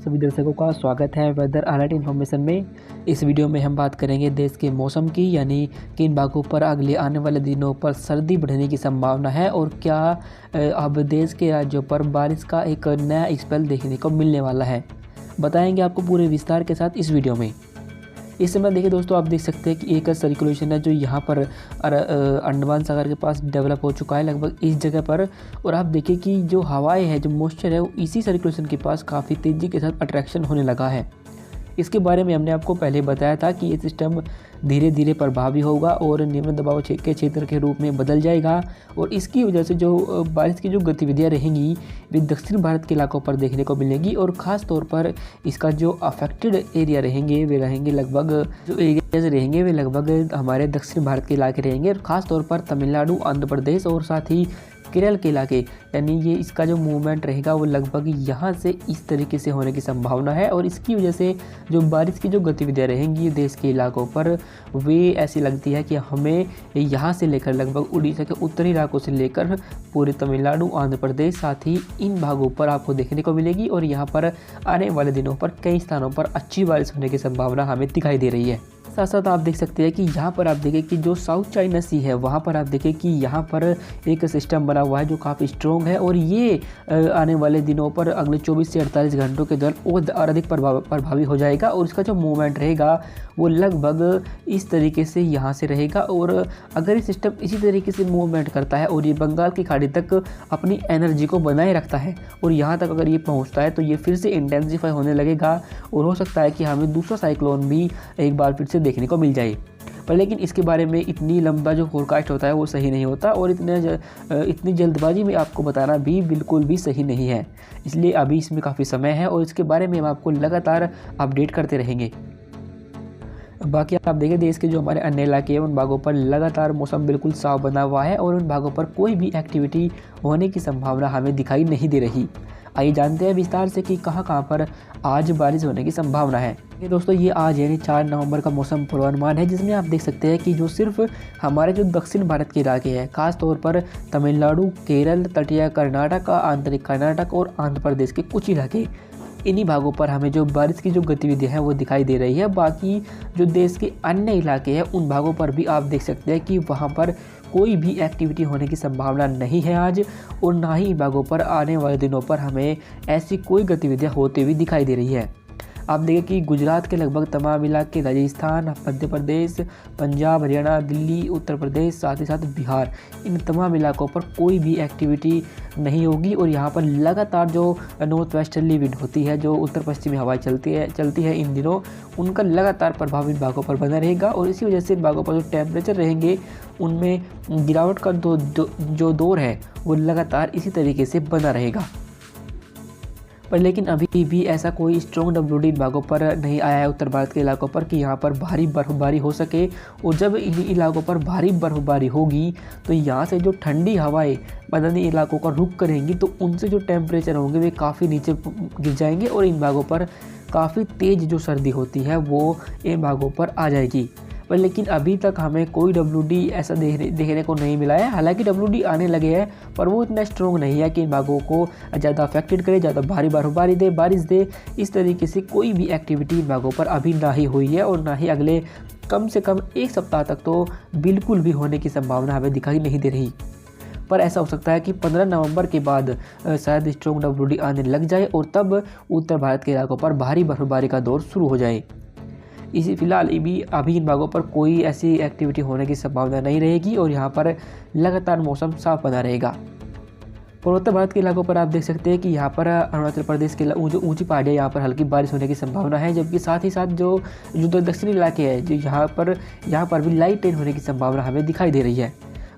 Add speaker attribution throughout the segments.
Speaker 1: सभी दर्शकों का स्वागत है वेदर अलर्ट इन्फॉर्मेशन में। इस वीडियो में हम बात करेंगे देश के मौसम की, यानी किन भागों पर अगले आने वाले दिनों पर सर्दी बढ़ने की संभावना है और क्या अब देश के राज्यों पर बारिश का एक नया स्पेल देखने को मिलने वाला है। बताएंगे आपको पूरे विस्तार के साथ इस वीडियो में। इस समय देखिए दोस्तों, आप देख सकते हैं कि एक सर्कुलेशन है जो यहाँ पर अंडमान सागर के पास डेवलप हो चुका है लगभग इस जगह पर। और आप देखिए कि जो हवाएं है, जो मॉइस्चर है, वो इसी सर्कुलेशन के पास काफ़ी तेज़ी के साथ अट्रैक्शन होने लगा है। इसके बारे में हमने आपको पहले बताया था कि ये सिस्टम धीरे धीरे प्रभावी होगा और निम्न दबाव के क्षेत्र के रूप में बदल जाएगा। और इसकी वजह से जो बारिश की जो गतिविधियां रहेंगी वे दक्षिण भारत के इलाकों पर देखने को मिलेगी। और ख़ास तौर पर इसका जो अफेक्टेड एरिया रहेंगे वे रहेंगे लगभग, जो एरियाज रहेंगे वे लगभग हमारे दक्षिण भारत के इलाके रहेंगे। और ख़ास तौर पर तमिलनाडु, आंध्र प्रदेश और साथ ही केरल के इलाके, यानी ये इसका जो मूवमेंट रहेगा वो लगभग यहाँ से इस तरीके से होने की संभावना है। और इसकी वजह से जो बारिश की जो गतिविधियाँ रहेंगी देश के इलाकों पर वे ऐसी लगती है कि हमें यहाँ से लेकर लगभग उड़ीसा के उत्तरी इलाकों से लेकर पूरे तमिलनाडु, आंध्र प्रदेश, साथ ही इन भागों पर आपको देखने को मिलेगी। और यहाँ पर आने वाले दिनों पर कई स्थानों पर अच्छी बारिश होने की संभावना हमें दिखाई दे रही है। साथ साथ आप देख सकते हैं कि यहाँ पर आप देखें कि जो साउथ चाइना सी है वहाँ पर आप देखें कि यहाँ पर एक सिस्टम बना हुआ है जो काफ़ी स्ट्रॉन्ग है। और ये आने वाले दिनों पर अगले 24 से 48 घंटों के दौरान और अधिक प्रभावी हो जाएगा। और इसका जो मूवमेंट रहेगा वो लगभग इस तरीके से यहाँ से रहेगा। और अगर ये सिस्टम इसी तरीके से मूवमेंट करता है और ये बंगाल की खाड़ी तक अपनी एनर्जी को बनाए रखता है और यहाँ तक अगर ये पहुँचता है तो ये फिर से इंटेंसिफाई होने लगेगा। और हो सकता है कि हमें दूसरा साइक्लोन भी एक बार फिर से देखने को मिल जाए। पर लेकिन इसके बारे में इतनी लंबा जो फोरकास्ट होता है वो सही नहीं होता और इतनी जल्दबाजी में आपको बताना भी बिल्कुल भी सही नहीं है। इसलिए अभी इसमें काफ़ी समय है और इसके बारे में हम आपको लगातार अपडेट करते रहेंगे। बाकी आप देखें देश के जो हमारे अन्य इलाके हैं उन भागों पर लगातार मौसम बिल्कुल साफ बना हुआ है और उन भागों पर कोई भी एक्टिविटी होने की संभावना हमें दिखाई नहीं दे रही। आइए जानते हैं विस्तार से कि कहाँ पर आज बारिश होने की संभावना है। ये दोस्तों, ये आज यानी 4 नवंबर का मौसम पूर्वानुमान है जिसमें आप देख सकते हैं कि जो सिर्फ हमारे जो दक्षिण भारत के इलाके हैं, खास तौर पर तमिलनाडु, केरल, तटीय कर्नाटक, आंतरिक कर्नाटक और आंध्र प्रदेश के कुछ इलाके, इन्हीं भागों पर हमें जो बारिश की जो गतिविधियां हैं वो दिखाई दे रही है। बाकी जो देश के अन्य इलाके हैं उन भागों पर भी आप देख सकते हैं कि वहाँ पर कोई भी एक्टिविटी होने की संभावना नहीं है आज। और ना ही भागों पर आने वाले दिनों पर हमें ऐसी कोई गतिविधियां होती हुई दिखाई दे रही है। आप देखें कि गुजरात के लगभग तमाम इलाके, राजस्थान, मध्य प्रदेश, पंजाब, हरियाणा, दिल्ली, उत्तर प्रदेश, साथ ही साथ बिहार, इन तमाम इलाकों पर कोई भी एक्टिविटी नहीं होगी। और यहाँ पर लगातार जो नॉर्थ वेस्टर्ली विंड होती है, जो उत्तर पश्चिमी हवाएं चलती है इन दिनों, उनका लगातार प्रभाव इन भागों पर बना रहेगा। और इसी वजह से इन भागों पर जो टेम्परेचर रहेंगे उनमें गिरावट का जो दौर है वो लगातार इसी तरीके से बना रहेगा। पर लेकिन अभी भी ऐसा कोई स्ट्रॉन्ग WD इन भागों पर नहीं आया है उत्तर भारत के इलाकों पर कि यहाँ पर भारी बर्फबारी हो सके। और जब इन इलाकों पर भारी बर्फबारी होगी तो यहाँ से जो ठंडी हवाएं मैदानी इलाकों का रुख करेंगी तो उनसे जो टेम्परेचर होंगे वे काफ़ी नीचे गिर जाएंगे और इन भागों पर काफ़ी तेज़ जो सर्दी होती है वो इन भागों पर आ जाएगी। पर लेकिन अभी तक हमें कोई WD ऐसा देखने को नहीं मिला है। हालांकि WD आने लगे हैं पर वो इतना स्ट्रॉन्ग नहीं है कि इन भागों को ज़्यादा अफेक्टेड करे, ज़्यादा भारी बर्फबारी दे, बारिश दे। इस तरीके से कोई भी एक्टिविटी इन भागों पर अभी ना ही हुई है और ना ही अगले कम से कम 1 सप्ताह तक तो बिल्कुल भी होने की संभावना हमें दिखाई नहीं दे रही। पर ऐसा हो सकता है कि 15 नवंबर के बाद शायद स्ट्रॉन्ग WD आने लग जाए और तब उत्तर भारत के इलाकों पर भारी बर्फबारी का दौर शुरू हो जाए। इसी फिलहाल अभी इन भागों पर कोई ऐसी एक्टिविटी होने की संभावना नहीं रहेगी और यहाँ पर लगातार मौसम साफ बना रहेगा। पूर्वोत्तर भारत के इलाकों पर आप देख सकते हैं कि यहाँ पर अरुणाचल प्रदेश के जो ऊंची पहाड़ियाँ, यहाँ पर हल्की बारिश होने की संभावना है। जबकि साथ ही साथ जो दक्षिणी इलाके हैं जो यहाँ पर भी लाइट रेन होने की संभावना हमें दिखाई दे रही है।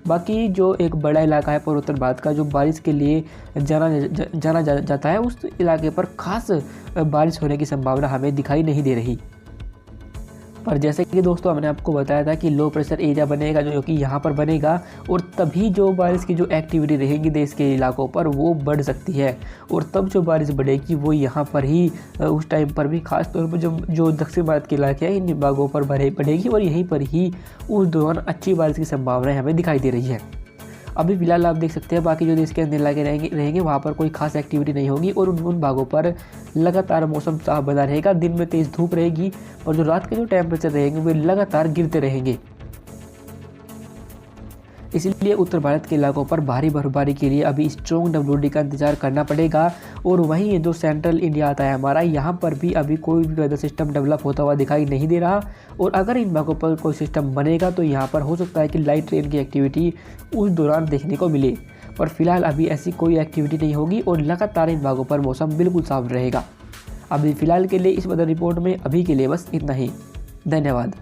Speaker 1: बाकी जो एक बड़ा इलाका है पूर्वोत्तर भारत का जो बारिश के लिए जाना जाता है, उस इलाके पर खास बारिश होने की संभावना हमें दिखाई नहीं दे रही। पर जैसे कि दोस्तों हमने आपको बताया था कि लो प्रेशर एरिया बनेगा जो कि यहाँ पर बनेगा और तभी जो बारिश की जो एक्टिविटी रहेगी देश के इलाकों पर वो बढ़ सकती है। और तब जो बारिश बढ़ेगी वो यहाँ पर ही उस टाइम पर भी खास तौर पर जो दक्षिण भारत के इलाके हैं इन भागों पर बढ़ेगी और यहीं पर ही उस दौरान अच्छी बारिश की संभावनाएं हमें दिखाई दे रही है। अभी फ़िलहाल आप देख सकते हैं बाकी जो देश के अंदर इलाके रहेंगे वहाँ पर कोई खास एक्टिविटी नहीं होगी और उन भागों पर लगातार मौसम साफ बना रहेगा। दिन में तेज़ धूप रहेगी और जो रात के जो टेम्परेचर रहेंगे वे लगातार गिरते रहेंगे। इसलिए उत्तर भारत के इलाकों पर भारी बर्फबारी के लिए अभी स्ट्रॉन्ग WD का इंतजार करना पड़ेगा। और वहीं जो सेंट्रल इंडिया आता है हमारा, यहाँ पर भी अभी कोई भी वेदर सिस्टम डेवलप होता हुआ दिखाई नहीं दे रहा। और अगर इन भागों पर कोई सिस्टम बनेगा तो यहाँ पर हो सकता है कि लाइट रेन की एक्टिविटी उस दौरान देखने को मिले, पर फिलहाल अभी ऐसी कोई एक्टिविटी नहीं होगी और लगातार इन भागों पर मौसम बिल्कुल साफ रहेगा। अभी फ़िलहाल के लिए इस वेदर रिपोर्ट में अभी के लिए बस इतना ही। धन्यवाद।